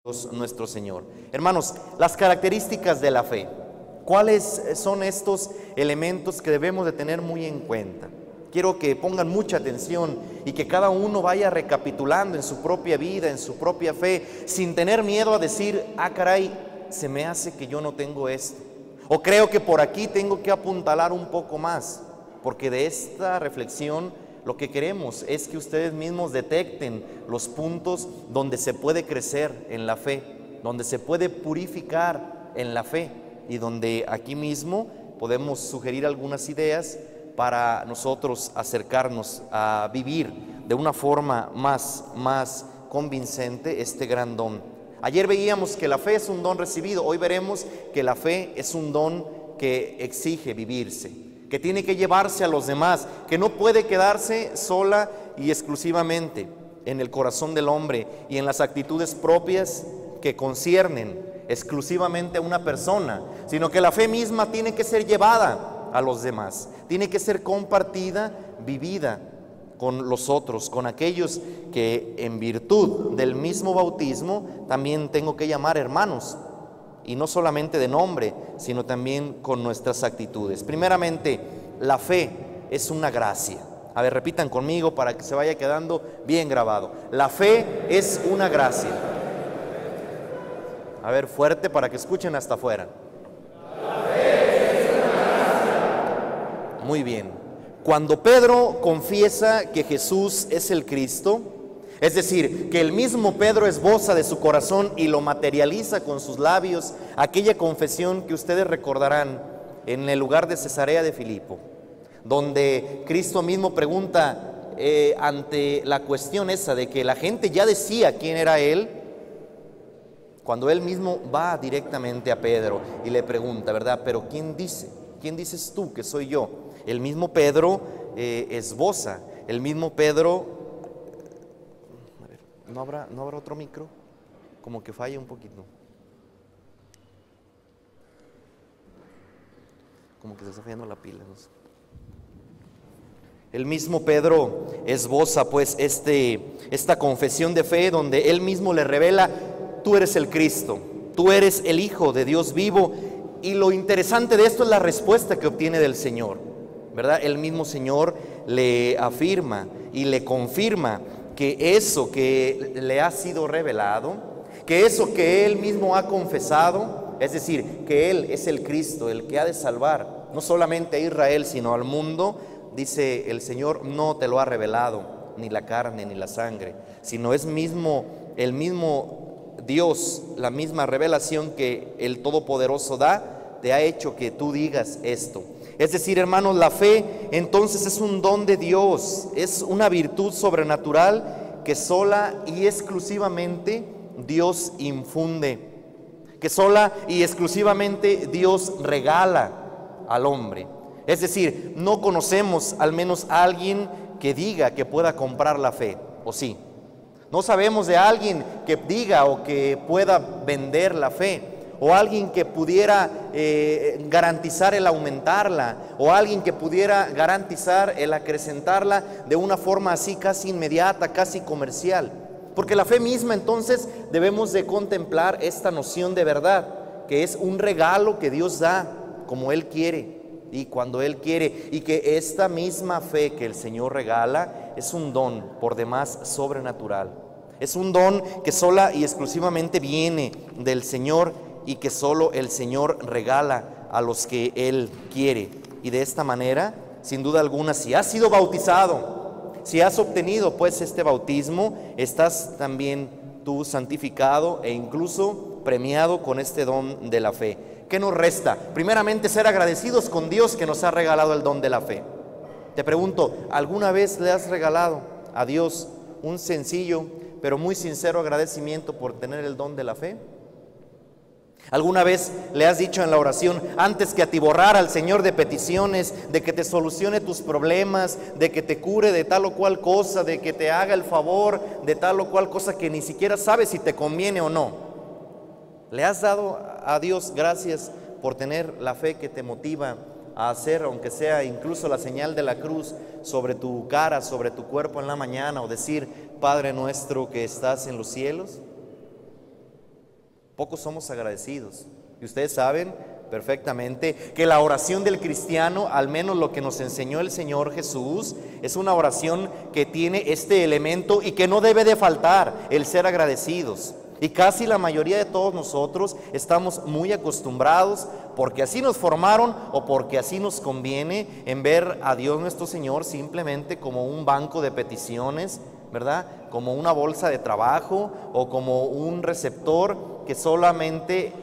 nuestro Señor. Hermanos, las características de la fe. ¿Cuáles son estos elementos que debemos de tener muy en cuenta? Quiero que pongan mucha atención y que cada uno vaya recapitulando en su propia vida, en su propia fe, sin tener miedo a decir, ah caray, se me hace que yo no tengo esto. O creo que por aquí tengo que apuntalar un poco más, porque de esta reflexión lo que queremos es que ustedes mismos detecten los puntos donde se puede crecer en la fe, donde se puede purificar en la fe y donde aquí mismo podemos sugerir algunas ideas para nosotros acercarnos a vivir de una forma más convincente este gran don. Ayer veíamos que la fe es un don recibido, hoy veremos que la fe es un don que exige vivirse, que tiene que llevarse a los demás, que no puede quedarse sola y exclusivamente en el corazón del hombre y en las actitudes propias que conciernen exclusivamente a una persona, sino que la fe misma tiene que ser llevada a los demás, tiene que ser compartida, vivida con los otros, con aquellos que en virtud del mismo bautismo también tengo que llamar hermanos. Y no solamente de nombre, sino también con nuestras actitudes. Primeramente, la fe es una gracia. A ver, repitan conmigo para que se vaya quedando bien grabado. La fe es una gracia. A ver, fuerte para que escuchen hasta afuera. La fe es una gracia. Muy bien. Cuando Pedro confiesa que Jesús es el Cristo, es decir, que el mismo Pedro esboza de su corazón y lo materializa con sus labios, aquella confesión que ustedes recordarán en el lugar de Cesarea de Filipo, donde Cristo mismo pregunta ante la cuestión esa de que la gente ya decía quién era Él, cuando Él mismo va directamente a Pedro y le pregunta, ¿verdad? Pero ¿quién dice? ¿Quién dices tú que soy yo? El mismo Pedro esboza, el mismo Pedro... ¿No habrá otro micro? Como que falla un poquito. Como que se está fallando la pila, no sé. El mismo Pedro esboza pues esta confesión de fe donde él mismo le revela, tú eres el Cristo, tú eres el Hijo de Dios vivo. Y lo interesante de esto es la respuesta que obtiene del Señor, ¿verdad? El mismo Señor le afirma y le confirma que eso que le ha sido revelado, que eso que Él mismo ha confesado, es decir, que Él es el Cristo, el que ha de salvar, no solamente a Israel, sino al mundo, dice el Señor, no te lo ha revelado, ni la carne, ni la sangre, sino es el mismo Dios, la misma revelación que el Todopoderoso da, te ha hecho que tú digas esto. Es decir, hermanos, la fe entonces es un don de Dios, es una virtud sobrenatural que sola y exclusivamente Dios infunde, que sola y exclusivamente Dios regala al hombre. Es decir, no conocemos al menos a alguien que diga que pueda comprar la fe, ¿o sí? No sabemos de alguien que diga o que pueda vender la fe, o alguien que pudiera garantizar el aumentarla, o alguien que pudiera garantizar el acrecentarla de una forma así casi inmediata, casi comercial. Porque la fe misma entonces debemos de contemplar esta noción de verdad, que es un regalo que Dios da como Él quiere y cuando Él quiere, y que esta misma fe que el Señor regala es un don por demás sobrenatural. Es un don que sola y exclusivamente viene del Señor y que solo el Señor regala a los que Él quiere. Y de esta manera, sin duda alguna, si has sido bautizado, si has obtenido pues este bautismo, estás también tú santificado e incluso premiado con este don de la fe. ¿Qué nos resta? Primeramente, ser agradecidos con Dios que nos ha regalado el don de la fe. Te pregunto, ¿alguna vez le has regalado a Dios un sencillo pero muy sincero agradecimiento por tener el don de la fe? ¿Alguna vez le has dicho en la oración, antes que atiborrar al Señor de peticiones, de que te solucione tus problemas, de que te cure de tal o cual cosa, de que te haga el favor de tal o cual cosa que ni siquiera sabes si te conviene o no? ¿Le has dado a Dios gracias por tener la fe que te motiva a hacer, aunque sea incluso la señal de la cruz sobre tu cara, sobre tu cuerpo en la mañana, o decir, Padre nuestro que estás en los cielos? Pocos somos agradecidos. Y ustedes saben perfectamente que la oración del cristiano, al menos lo que nos enseñó el Señor Jesús, es una oración que tiene este elemento y que no debe de faltar, el ser agradecidos. Y casi la mayoría de todos nosotros estamos muy acostumbrados, porque así nos formaron o porque así nos conviene, en ver a Dios nuestro Señor simplemente como un banco de peticiones, ¿verdad? Como una bolsa de trabajo o como un receptor que solamente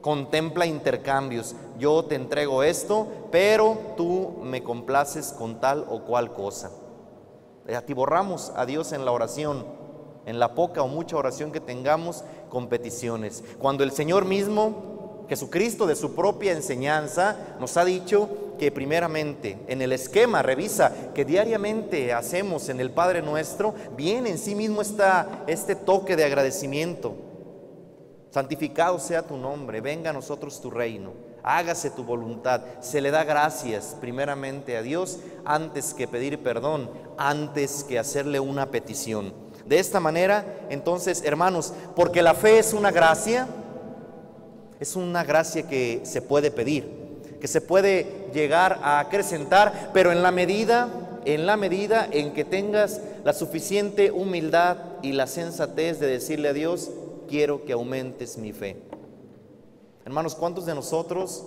contempla intercambios. Yo te entrego esto, pero tú me complaces con tal o cual cosa. Atiborramos a Dios en la oración, en la poca o mucha oración que tengamos con peticiones. Cuando el Señor mismo, Jesucristo, de su propia enseñanza, nos ha dicho que primeramente en el esquema, revisa, que diariamente hacemos en el Padre Nuestro, viene en sí mismo este toque de agradecimiento. Santificado sea tu nombre, venga a nosotros tu reino, hágase tu voluntad. Se le da gracias primeramente a Dios antes que pedir perdón, antes que hacerle una petición. De esta manera, entonces, hermanos, porque la fe es una gracia que se puede pedir, que se puede llegar a acrecentar, pero en la medida en que tengas la suficiente humildad y la sensatez de decirle a Dios: quiero que aumentes mi fe. Hermanos, ¿cuántos de nosotros,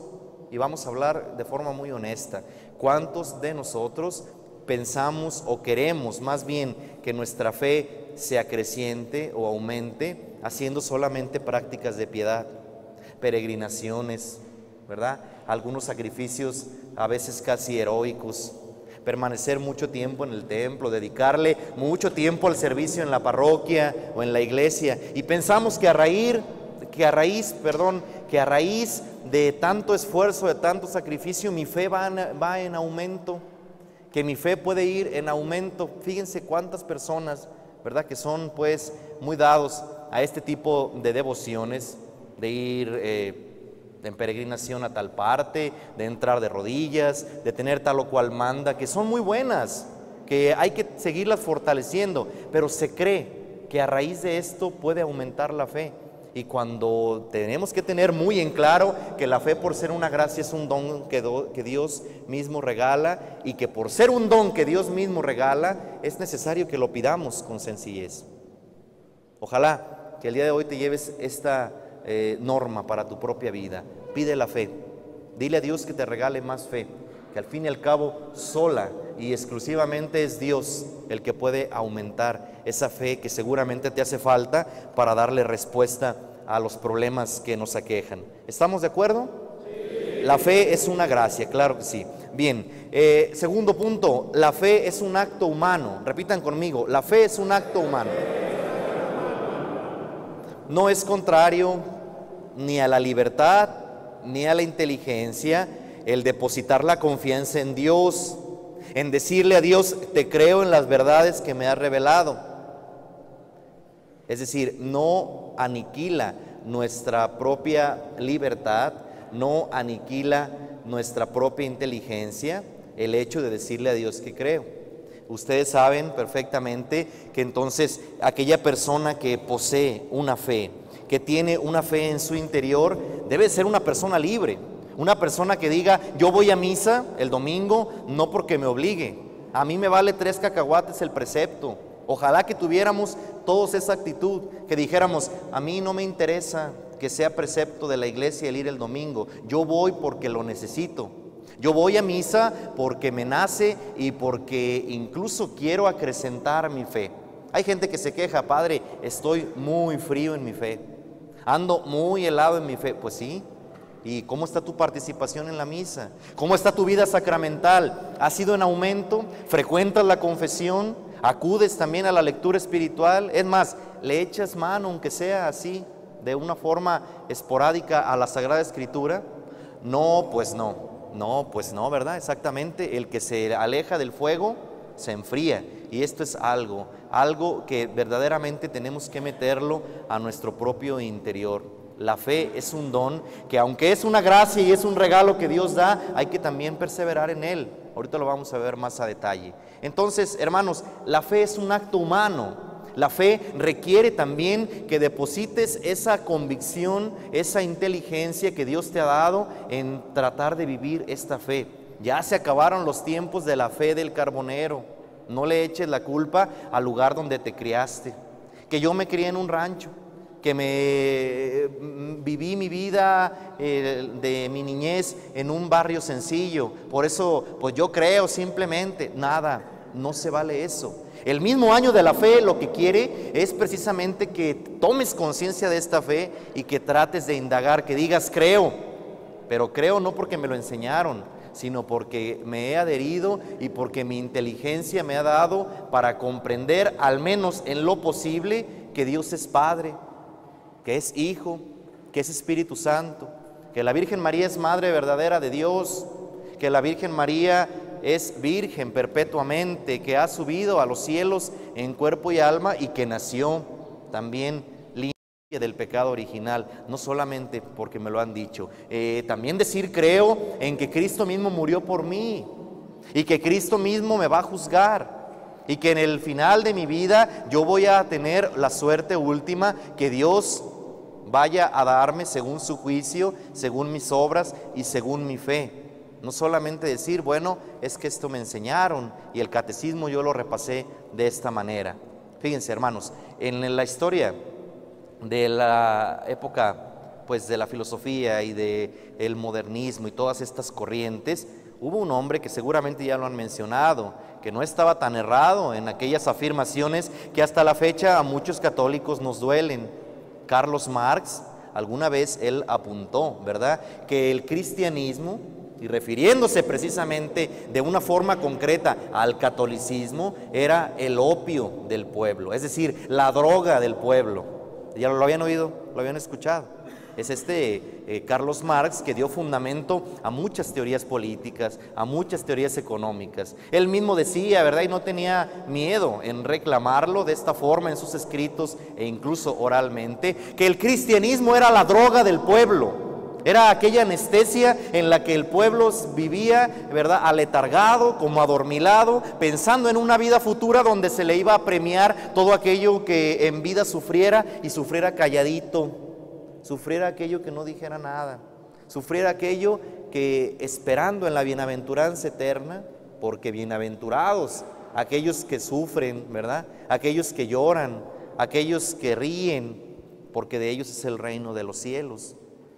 y vamos a hablar de forma muy honesta, cuántos de nosotros pensamos o queremos más bien que nuestra fe se acreciente o aumente haciendo solamente prácticas de piedad, peregrinaciones, ¿verdad? Algunos sacrificios a veces casi heroicos, permanecer mucho tiempo en el templo, dedicarle mucho tiempo al servicio en la parroquia o en la iglesia, y pensamos que a raíz de tanto esfuerzo, de tanto sacrificio, mi fe va en aumento, que mi fe puede ir en aumento. Fíjense cuántas personas, ¿verdad?, que son pues muy dados a este tipo de devociones, de ir en peregrinación a tal parte, de entrar de rodillas, de tener tal o cual manda, que son muy buenas, que hay que seguirlas fortaleciendo, pero se cree que a raíz de esto puede aumentar la fe. Y cuando tenemos que tener muy en claro que la fe, por ser una gracia, es un don que Dios mismo regala, y que por ser un don que Dios mismo regala, es necesario que lo pidamos con sencillez. Ojalá que el día de hoy te lleves esta norma para tu propia vida. Pide la fe, dile a Dios que te regale más fe, que al fin y al cabo sola y exclusivamente es Dios el que puede aumentar esa fe que seguramente te hace falta para darle respuesta a los problemas que nos aquejan. ¿Estamos de acuerdo? Sí. La fe es una gracia, claro que sí. Bien, segundo punto, la fe es un acto humano. Repitan conmigo, la fe es un acto humano. No es contrario ni a la libertad ni a la inteligencia el depositar la confianza en Dios, en decirle a Dios: te creo en las verdades que me has revelado. Es decir, no aniquila nuestra propia libertad, no aniquila nuestra propia inteligencia el hecho de decirle a Dios que creo. Ustedes saben perfectamente que entonces aquella persona que posee una fe, que tiene una fe en su interior, debe ser una persona libre. Una persona que diga: yo voy a misa el domingo no porque me obligue, a mí me vale 3 cacahuates el precepto. Ojalá que tuviéramos todos esa actitud, que dijéramos: a mí no me interesa que sea precepto de la iglesia el ir el domingo, yo voy porque lo necesito. Yo voy a misa porque me nace y porque incluso quiero acrecentar mi fe. Hay gente que se queja: padre, estoy muy frío en mi fe, ando muy helado en mi fe. Pues sí. ¿Y cómo está tu participación en la misa? ¿Cómo está tu vida sacramental? ¿Ha sido en aumento? ¿Frecuentas la confesión? ¿Acudes también a la lectura espiritual? Es más, ¿le echas mano, aunque sea así, de una forma esporádica, a la Sagrada Escritura? No, pues no. No, pues no, ¿verdad? Exactamente. El que se aleja del fuego se enfría. Y esto es algo que verdaderamente tenemos que meterlo a nuestro propio interior. La fe es un don que, aunque es una gracia y es un regalo que Dios da, hay que también perseverar en él. Ahorita lo vamos a ver más a detalle. Entonces, hermanos, la fe es un acto humano. La fe requiere también que deposites esa convicción, esa inteligencia que Dios te ha dado en tratar de vivir esta fe. Ya se acabaron los tiempos de la fe del carbonero. No le eches la culpa al lugar donde te criaste. Que yo me crié en un rancho, que viví mi vida de mi niñez en un barrio sencillo. Por eso, pues yo creo simplemente, nada, no se vale eso. El mismo año de la fe lo que quiere es precisamente que tomes conciencia de esta fe y que trates de indagar, que digas creo, pero creo no porque me lo enseñaron, sino porque me he adherido y porque mi inteligencia me ha dado para comprender, al menos en lo posible, que Dios es Padre, que es Hijo, que es Espíritu Santo, que la Virgen María es Madre verdadera de Dios, que la Virgen María es virgen perpetuamente, que ha subido a los cielos en cuerpo y alma y que nació también limpia del pecado original, no solamente porque me lo han dicho. También decir creo en que Cristo mismo murió por mí y que Cristo mismo me va a juzgar y que en el final de mi vida yo voy a tener la suerte última que Dios vaya a darme según su juicio, según mis obras y según mi fe. No solamente decir, bueno, es que esto me enseñaron y el catecismo yo lo repasé de esta manera. Fíjense, hermanos, en la historia de la época, pues de la filosofía y del modernismo y todas estas corrientes, hubo un hombre que seguramente ya lo han mencionado, que no estaba tan errado en aquellas afirmaciones que hasta la fecha a muchos católicos nos duelen. Carlos Marx, alguna vez él apuntó, ¿verdad?, que el cristianismo, y refiriéndose precisamente de una forma concreta al catolicismo, era el opio del pueblo, es decir, la droga del pueblo. ¿Ya lo habían oído? ¿Lo habían escuchado? Es Carlos Marx, que dio fundamento a muchas teorías políticas, a muchas teorías económicas. Él mismo decía, ¿verdad?, y no tenía miedo en reclamarlo de esta forma en sus escritos e incluso oralmente, que el cristianismo era la droga del pueblo. Era aquella anestesia en la que el pueblo vivía, ¿verdad?, aletargado, como adormilado, pensando en una vida futura donde se le iba a premiar todo aquello que en vida sufriera y sufriera calladito, sufriera aquello que no dijera nada, sufriera aquello que esperando en la bienaventuranza eterna, porque bienaventurados aquellos que sufren, ¿verdad?, aquellos que lloran, aquellos que ríen, porque de ellos es el reino de los cielos.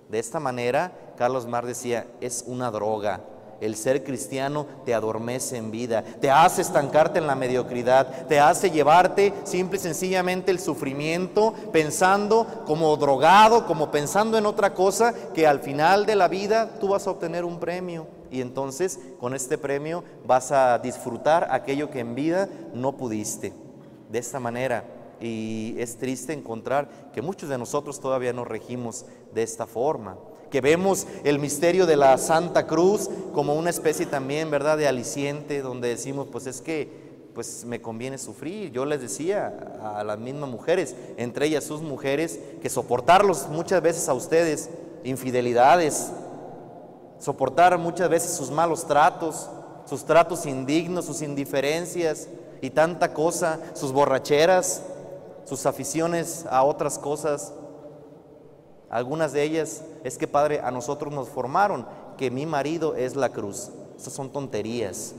De esta manera, Carlos Marx decía, es una droga. El ser cristiano te adormece en vida, te hace estancarte en la mediocridad, te hace llevarte simple y sencillamente el sufrimiento, pensando como drogado, como pensando en otra cosa, que al final de la vida tú vas a obtener un premio. Y entonces con este premio vas a disfrutar aquello que en vida no pudiste. De esta manera. Y es triste encontrar que muchos de nosotros todavía nos regimos de esta forma, que vemos el misterio de la Santa Cruz como una especie también, ¿verdad?, de aliciente, donde decimos, pues es que pues me conviene sufrir. Yo les decía a las mismas mujeres, entre ellas sus mujeres, que soportarlos muchas veces a ustedes, infidelidades, soportar muchas veces sus malos tratos, sus tratos indignos, sus indiferencias y tanta cosa, sus borracheras, sus aficiones a otras cosas. Algunas de ellas es que, Padre, a nosotros nos formaron que mi marido es la cruz. Esas son tonterías.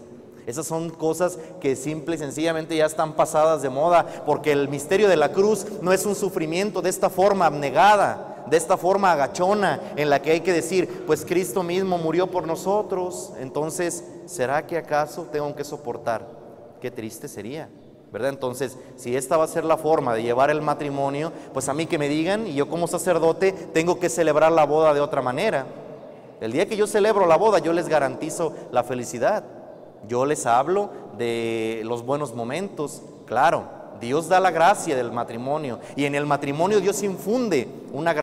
Esas son cosas que simple y sencillamente ya están pasadas de moda, porque el misterio de la cruz no es un sufrimiento de esta forma abnegada, de esta forma agachona, en la que hay que decir, pues Cristo mismo murió por nosotros, entonces, ¿será que acaso tengo que soportar? Qué triste sería, ¿verdad? Entonces, si esta va a ser la forma de llevar el matrimonio, pues a mí que me digan, y yo como sacerdote tengo que celebrar la boda de otra manera. El día que yo celebro la boda, yo les garantizo la felicidad. Yo les hablo de los buenos momentos. Claro, Dios da la gracia del matrimonio, y en el matrimonio Dios infunde una gracia